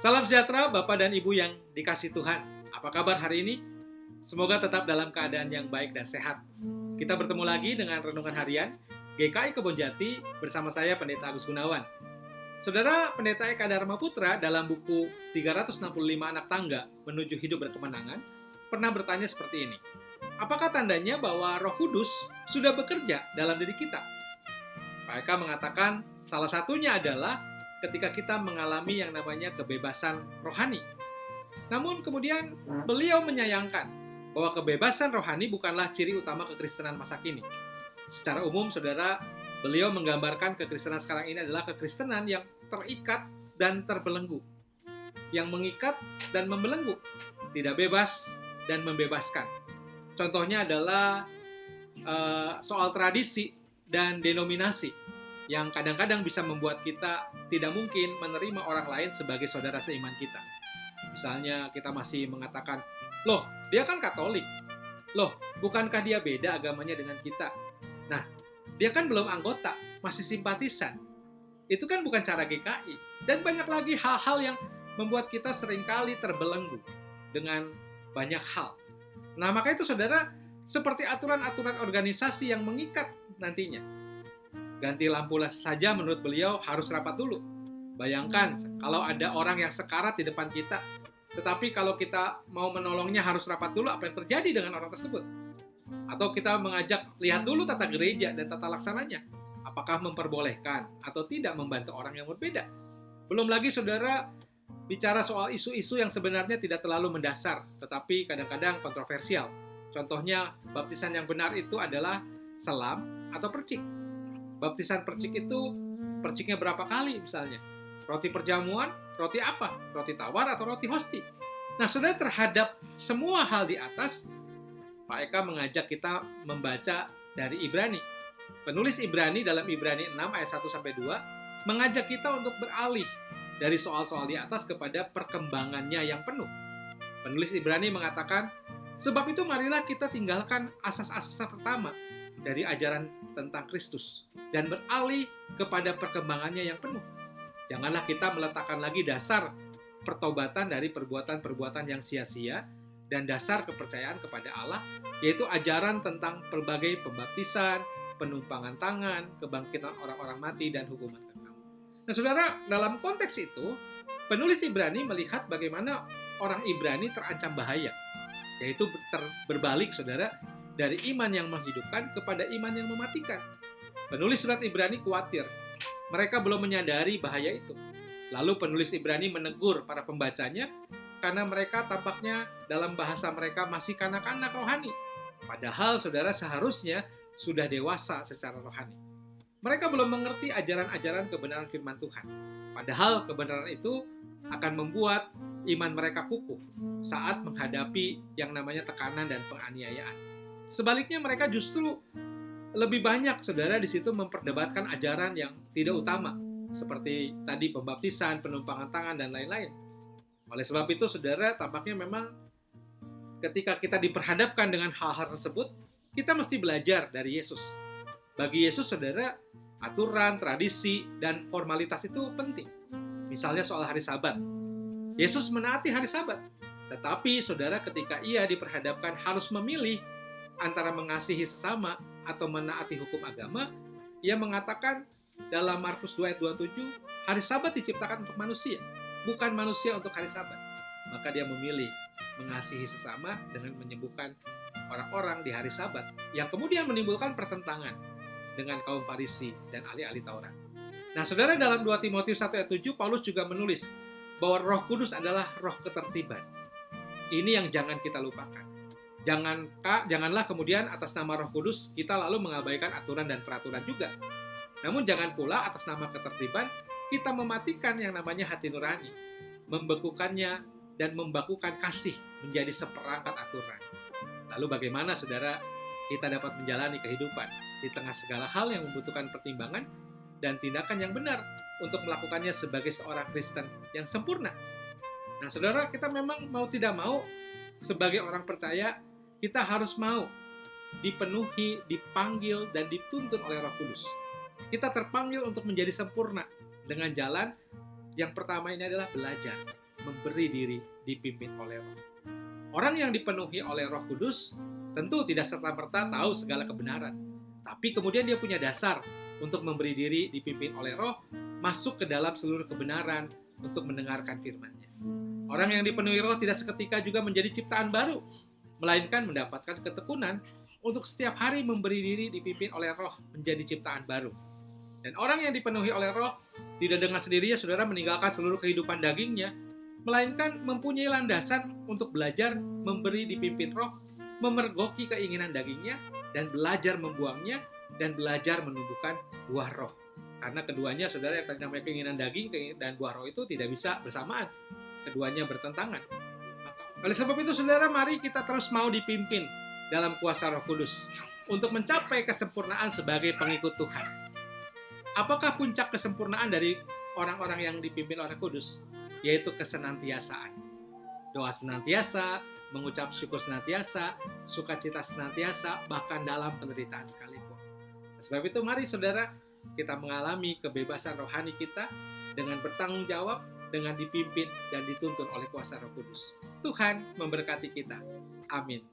Salam sejahtera Bapak dan Ibu yang dikasih Tuhan. Apa kabar hari ini? Semoga tetap dalam keadaan yang baik dan sehat. Kita bertemu lagi dengan Renungan Harian GKI Kebonjati bersama saya Pendeta Agus Gunawan. Saudara, Pendeta Eka Dharma Putra dalam buku 365 Anak Tangga Menuju Hidup Berkemenangan pernah bertanya seperti ini. Apakah tandanya bahwa Roh Kudus sudah bekerja dalam diri kita? Pak Eka mengatakan salah satunya adalah ketika kita mengalami yang namanya kebebasan rohani. Namun kemudian beliau menyayangkan bahwa kebebasan rohani bukanlah ciri utama kekristenan masa kini. Secara umum, saudara, beliau menggambarkan kekristenan sekarang ini adalah kekristenan yang terikat dan terbelenggu. Yang mengikat dan membelenggu, tidak bebas dan membebaskan. Contohnya adalah soal tradisi dan denominasi yang kadang-kadang bisa membuat kita tidak mungkin menerima orang lain sebagai saudara seiman kita. Misalnya kita masih mengatakan, loh dia kan Katolik, loh bukankah dia beda agamanya dengan kita? Nah, dia kan belum anggota, masih simpatisan. Itu kan bukan cara GKI. Dan banyak lagi hal-hal yang membuat kita seringkali terbelenggu dengan banyak hal. Nah, maka itu saudara, seperti aturan-aturan organisasi yang mengikat nantinya. Ganti lampu saja menurut beliau harus rapat dulu. Bayangkan kalau ada orang yang sekarat di depan kita, tetapi kalau kita mau menolongnya harus rapat dulu, apa yang terjadi dengan orang tersebut? Atau kita mengajak lihat dulu tata gereja dan tata laksananya. Apakah memperbolehkan atau tidak membantu orang yang berbeda? Belum lagi saudara bicara soal isu-isu yang sebenarnya tidak terlalu mendasar, tetapi kadang-kadang kontroversial. Contohnya, baptisan yang benar itu adalah selam atau percik. Baptisan percik itu, perciknya berapa kali misalnya? Roti perjamuan, roti apa? Roti tawar atau roti hosti? Nah, saudara, terhadap semua hal di atas, Pak Eka mengajak kita membaca dari Ibrani. Penulis Ibrani dalam Ibrani 6 ayat 1-2 mengajak kita untuk beralih dari soal-soal di atas kepada perkembangannya yang penuh. Penulis Ibrani mengatakan, sebab itu marilah kita tinggalkan asas-asas pertama dari ajaran tentang Kristus dan beralih kepada perkembangannya yang penuh. Janganlah kita meletakkan lagi dasar pertobatan dari perbuatan-perbuatan yang sia-sia dan dasar kepercayaan kepada Allah, yaitu ajaran tentang berbagai pembaptisan, penumpangan tangan, kebangkitan orang-orang mati, dan hukuman kekal. Nah, saudara, dalam konteks itu, penulis Ibrani melihat bagaimana orang Ibrani terancam bahaya, yaitu berbalik, saudara, dari iman yang menghidupkan kepada iman yang mematikan. Penulis surat Ibrani khawatir mereka belum menyadari bahaya itu. Lalu penulis Ibrani menegur para pembacanya karena mereka tampaknya dalam bahasa mereka masih kanak-kanak rohani. Padahal saudara seharusnya sudah dewasa secara rohani. Mereka belum mengerti ajaran-ajaran kebenaran firman Tuhan. Padahal kebenaran itu akan membuat iman mereka kukuh saat menghadapi yang namanya tekanan dan penganiayaan. Sebaliknya mereka justru lebih banyak, saudara, di situ memperdebatkan ajaran yang tidak utama, seperti tadi pembaptisan, penumpangan tangan, dan lain-lain. Oleh sebab itu, saudara, tampaknya memang ketika kita diperhadapkan dengan hal-hal tersebut, kita mesti belajar dari Yesus. Bagi Yesus, saudara, aturan, tradisi, dan formalitas itu penting. Misalnya soal hari Sabat. Yesus menaati hari Sabat. Tetapi, saudara, ketika ia diperhadapkan harus memilih antara mengasihi sesama atau menaati hukum agama, ia mengatakan dalam Markus 2 ayat 27, hari Sabat diciptakan untuk manusia, bukan manusia untuk hari Sabat. Maka dia memilih mengasihi sesama dengan menyembuhkan orang-orang di hari Sabat, yang kemudian menimbulkan pertentangan dengan kaum Farisi dan ahli-ahli Taurat. Nah, saudara, dalam 2 Timotius 1 ayat 7, Paulus juga menulis bahwa Roh Kudus adalah roh ketertiban. Ini yang jangan kita lupakan. Janganlah kemudian atas nama Roh Kudus kita lalu mengabaikan aturan dan peraturan juga. Namun jangan pula atas nama ketertiban kita mematikan yang namanya hati nurani, membekukannya dan membakukan kasih menjadi seperangkat aturan. Lalu bagaimana, saudara, kita dapat menjalani kehidupan di tengah segala hal yang membutuhkan pertimbangan dan tindakan yang benar untuk melakukannya sebagai seorang Kristen yang sempurna. Nah, saudara, kita memang mau tidak mau sebagai orang percaya, kita harus mau dipenuhi, dipanggil, dan dituntun oleh Roh Kudus. Kita terpanggil untuk menjadi sempurna dengan jalan yang pertama ini adalah belajar. memberi diri dipimpin oleh Roh. Orang yang dipenuhi oleh Roh Kudus tentu tidak serta-merta tahu segala kebenaran, tapi kemudian dia punya dasar untuk memberi diri dipimpin oleh Roh, masuk ke dalam seluruh kebenaran untuk mendengarkan firman-Nya. Orang yang dipenuhi Roh tidak seketika juga menjadi ciptaan baru, melainkan mendapatkan ketekunan untuk setiap hari memberi diri dipimpin oleh Roh menjadi ciptaan baru. Dan orang yang dipenuhi oleh Roh tidak dengan sendirinya saudara meninggalkan seluruh kehidupan dagingnya, melainkan mempunyai landasan untuk belajar memberi dipimpin Roh, memergoki keinginan dagingnya, dan belajar membuangnya, dan belajar menumbuhkan buah Roh. Karena keduanya, saudara, yang tadi namanya keinginan daging dan buah Roh itu tidak bisa bersamaan. Keduanya bertentangan. Oleh sebab itu, saudara, mari kita terus mau dipimpin dalam kuasa Roh Kudus untuk mencapai kesempurnaan sebagai pengikut Tuhan. Apakah puncak kesempurnaan dari orang-orang yang dipimpin oleh Kudus? Yaitu kesenantiasaan. Doa senantiasa, mengucap syukur senantiasa, sukacita senantiasa, bahkan dalam penderitaan sekalipun. Sebab itu mari saudara, kita mengalami kebebasan rohani kita dengan bertanggung jawab, dengan dipimpin dan dituntun oleh kuasa Roh Kudus. Tuhan memberkati kita. Amin.